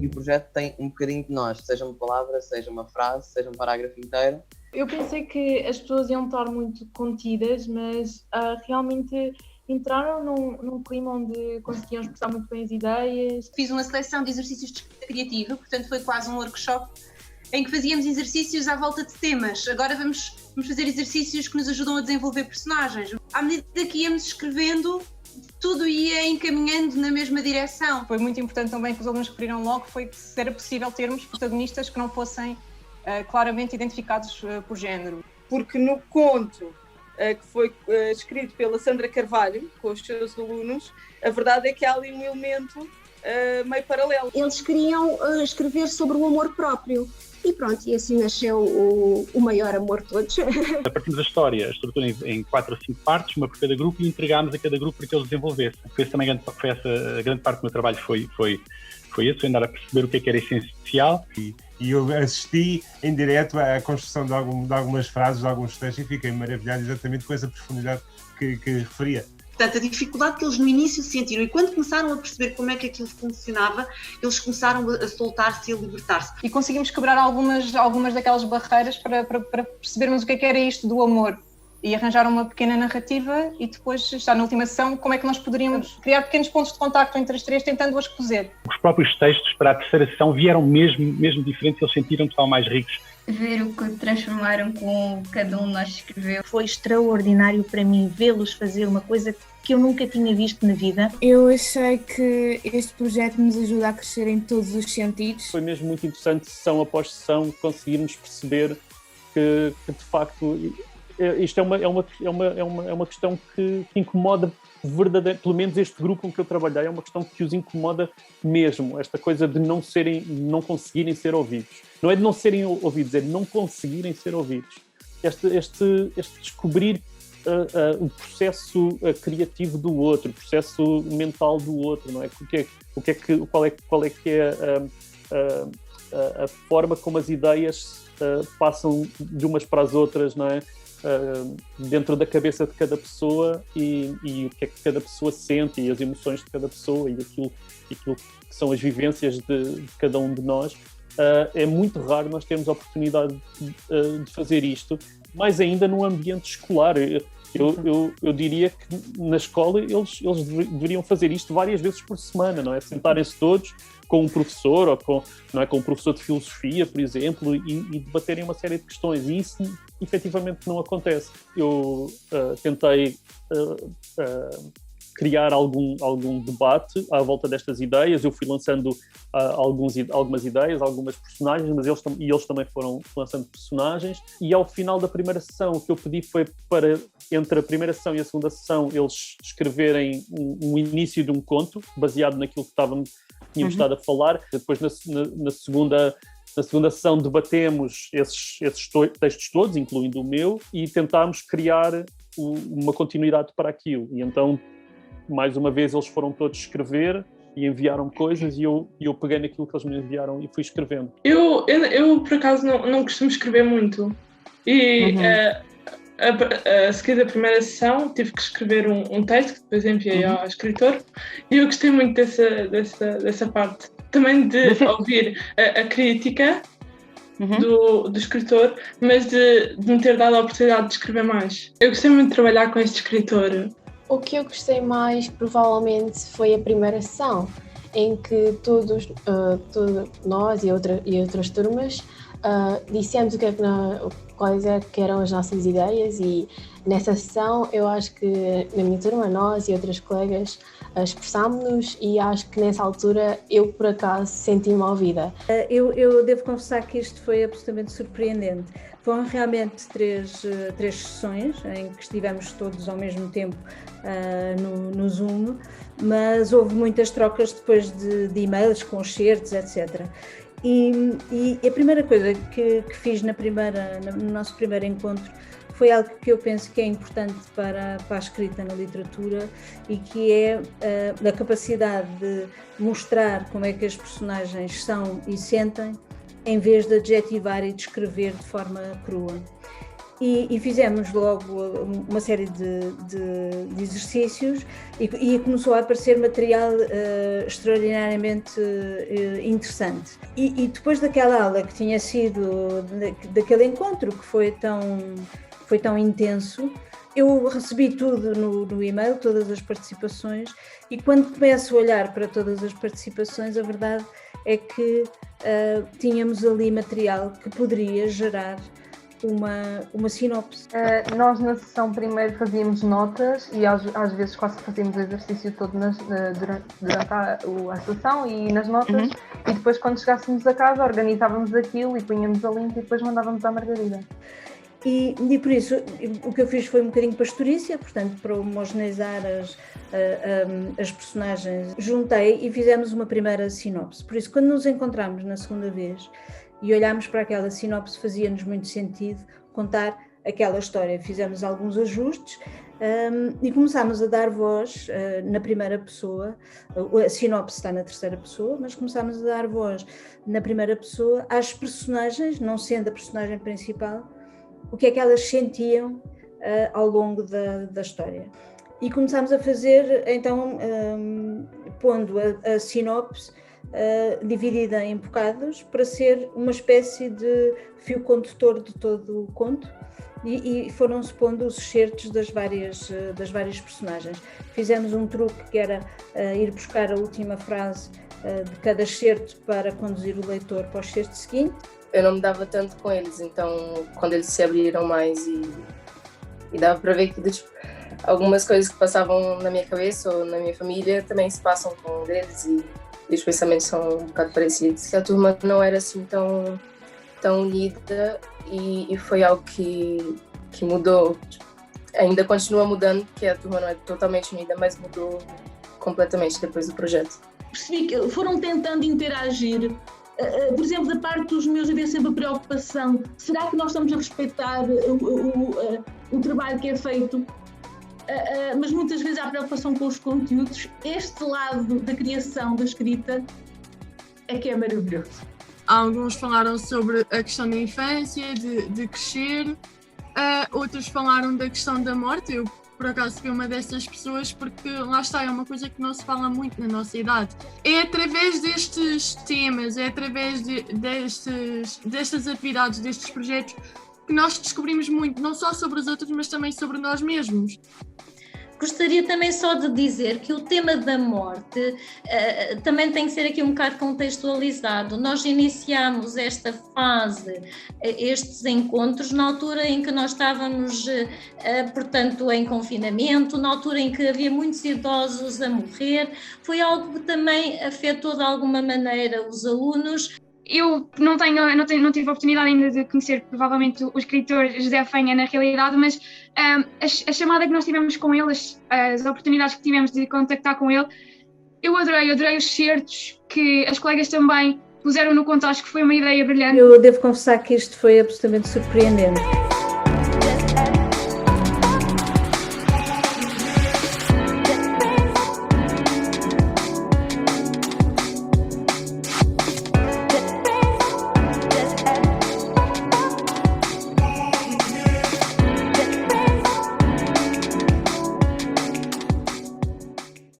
E o projeto tem um bocadinho de nós, seja uma palavra, seja uma frase, seja um parágrafo inteiro. Eu pensei que as pessoas iam estar muito contidas, mas realmente entraram num clima onde conseguiam expressar muito bem as ideias. Fiz uma seleção de exercícios de escrita criativa, portanto foi quase um workshop em que fazíamos exercícios à volta de temas. Agora vamos fazer exercícios que nos ajudam a desenvolver personagens. À medida que íamos escrevendo, tudo ia encaminhando na mesma direção. Foi muito importante também que os alunos referiram logo foi que se era possível termos protagonistas que não fossem claramente identificados por género. Porque no conto que foi escrito pela Sandra Carvalho, com os seus alunos, a verdade é que há ali um elemento meio paralelo. Eles queriam escrever sobre o amor próprio. E pronto, e assim nasceu o maior amor de todos. Partimos a história, a estrutura em 4 ou 5 partes, uma por cada grupo, e entregámos a cada grupo para que eles desenvolvessem. Foi também a grande parte do meu trabalho foi esse, andar a perceber o que era essencial. E eu assisti em direto à construção de algumas frases, de alguns textos, e fiquei maravilhado exatamente com essa profundidade que referia. Portanto, a dificuldade que eles no início sentiram, e quando começaram a perceber como é que aquilo funcionava, eles começaram a soltar-se e a libertar-se. E conseguimos quebrar algumas daquelas barreiras para percebermos o que era isto do amor e arranjar uma pequena narrativa, e depois estar na última sessão como é que nós poderíamos criar pequenos pontos de contacto entre as três, tentando-as cozer. Os próprios textos para a terceira sessão vieram mesmo diferentes, eles sentiram que estavam mais ricos. Ver o que transformaram com cada um de nós escreveu. Foi extraordinário para mim vê-los fazer uma coisa que eu nunca tinha visto na vida. Eu achei que este projeto nos ajuda a crescer em todos os sentidos. Foi mesmo muito interessante, sessão após sessão, conseguirmos perceber que de facto isto é uma questão que incomoda verdadeiramente, pelo menos este grupo com que eu trabalhei, é uma questão que os incomoda mesmo, esta coisa de não conseguirem ser ouvidos. Não é de não serem ouvidos, é de não conseguirem ser ouvidos. Este descobrir o processo criativo do outro, o processo mental do outro, não é? Qual é que é a forma como as ideias passam de umas para as outras, não é? Dentro da cabeça de cada pessoa e o que é que cada pessoa sente e as emoções de cada pessoa e aquilo que são as vivências de cada um de nós. É muito raro nós termos a oportunidade de fazer isto, mais ainda num ambiente escolar. Eu diria que na escola eles deveriam fazer isto várias vezes por semana, não é? Sentarem-se todos com um professor ou com um professor de filosofia, por exemplo, e debaterem uma série de questões, e isso efetivamente não acontece. Eu tentei criar algum debate à volta destas ideias. Eu fui lançando algumas ideias, algumas personagens, mas eles também foram lançando personagens, e ao final da primeira sessão o que eu pedi foi para, entre a primeira sessão e a segunda sessão, eles escreverem um início de um conto baseado naquilo que tínhamos estado a falar. Depois na segunda sessão debatemos esses textos todos, incluindo o meu, e tentámos criar uma continuidade para aquilo. E então, mais uma vez, eles foram todos escrever e enviaram coisas, e eu peguei naquilo que eles me enviaram e fui escrevendo. Eu por acaso, não costumo escrever muito. E a seguir da primeira sessão tive que escrever um texto que depois enviei ao escritor, e eu gostei muito dessa parte. Também de ouvir a crítica do escritor, mas de me ter dado a oportunidade de escrever mais. Eu gostei muito de trabalhar com este escritor. O que eu gostei mais, provavelmente, foi a primeira sessão, em que todos nós e outras turmas dissemos quais eram as nossas ideias, e nessa sessão eu acho que na minha turma, nós e outras colegas expressámos-nos, e acho que nessa altura eu por acaso senti-me ouvida. Eu devo confessar que isto foi absolutamente surpreendente. Foram realmente três sessões em que estivemos todos ao mesmo tempo no Zoom, mas houve muitas trocas depois de e-mails com excertos, etc. E a primeira coisa que fiz no nosso primeiro encontro foi algo que eu penso que é importante para a escrita na literatura, e que é a capacidade de mostrar como é que as personagens são e sentem, em vez de adjetivar e descrever de forma crua. E fizemos logo uma série de exercícios e começou a aparecer material extraordinariamente interessante. E depois daquela aula que tinha sido, daquele encontro que foi tão intenso, eu recebi tudo no e-mail, todas as participações, e quando começo a olhar para todas as participações, a verdade é que tínhamos ali material que poderia gerar uma sinopse. Nós na sessão primeiro fazíamos notas e às vezes quase que fazíamos o exercício todo durante a sessão e nas notas, e depois quando chegássemos a casa organizávamos aquilo e punhamos a limpo e depois mandávamos à Margarida. E por isso o que eu fiz foi um bocadinho pastorícia, portanto, para homogeneizar as personagens, juntei e fizemos uma primeira sinopse. Por isso, quando nos encontramos na segunda vez e olhámos para aquela sinopse, fazia-nos muito sentido contar aquela história. Fizemos alguns ajustes e começámos a dar voz na primeira pessoa. A sinopse está na terceira pessoa, mas começámos a dar voz na primeira pessoa às personagens, não sendo a personagem principal, o que é que elas sentiam ao longo da história. E começámos a fazer, então, pondo a sinopse dividida em bocados para ser uma espécie de fio condutor de todo o conto, e foram-se pondo os excertos das várias personagens. Fizemos um truque que era ir buscar a última frase de cada excerto para conduzir o leitor para o excerto seguinte. Eu não me dava tanto com eles, então quando eles se abriram mais e dava para ver que algumas coisas que passavam na minha cabeça ou na minha família também se passam com eles e os pensamentos são um bocado parecidos. A turma não era assim tão unida e foi algo que mudou. Ainda continua mudando, porque a turma não é totalmente unida, mas mudou completamente depois do projeto. Percebi que foram tentando interagir. Por exemplo, da parte dos meus havia sempre a preocupação: será que nós estamos a respeitar o trabalho que é feito? Mas muitas vezes há preocupação com os conteúdos. Este lado da criação, da escrita, é que é maravilhoso. Alguns falaram sobre a questão da infância, de crescer, outros falaram da questão da morte. Eu, por acaso, fui uma dessas pessoas, porque lá está, é uma coisa que não se fala muito na nossa idade. É através destes temas, é através destas atividades, destes projetos, que nós descobrimos muito, não só sobre os outros, mas também sobre nós mesmos. Gostaria também só de dizer que o tema da morte também tem que ser aqui um bocado contextualizado. Nós iniciámos esta fase, estes encontros, na altura em que nós estávamos, portanto, em confinamento, na altura em que havia muitos idosos a morrer. Foi algo que também afetou de alguma maneira os alunos. Eu não tive a oportunidade ainda de conhecer provavelmente o escritor José Fanha na realidade, mas a chamada que nós tivemos com ele, as oportunidades que tivemos de contactar com ele, eu adorei os excertos que as colegas também puseram no conto. Acho que foi uma ideia brilhante. Eu devo confessar que isto foi absolutamente surpreendente.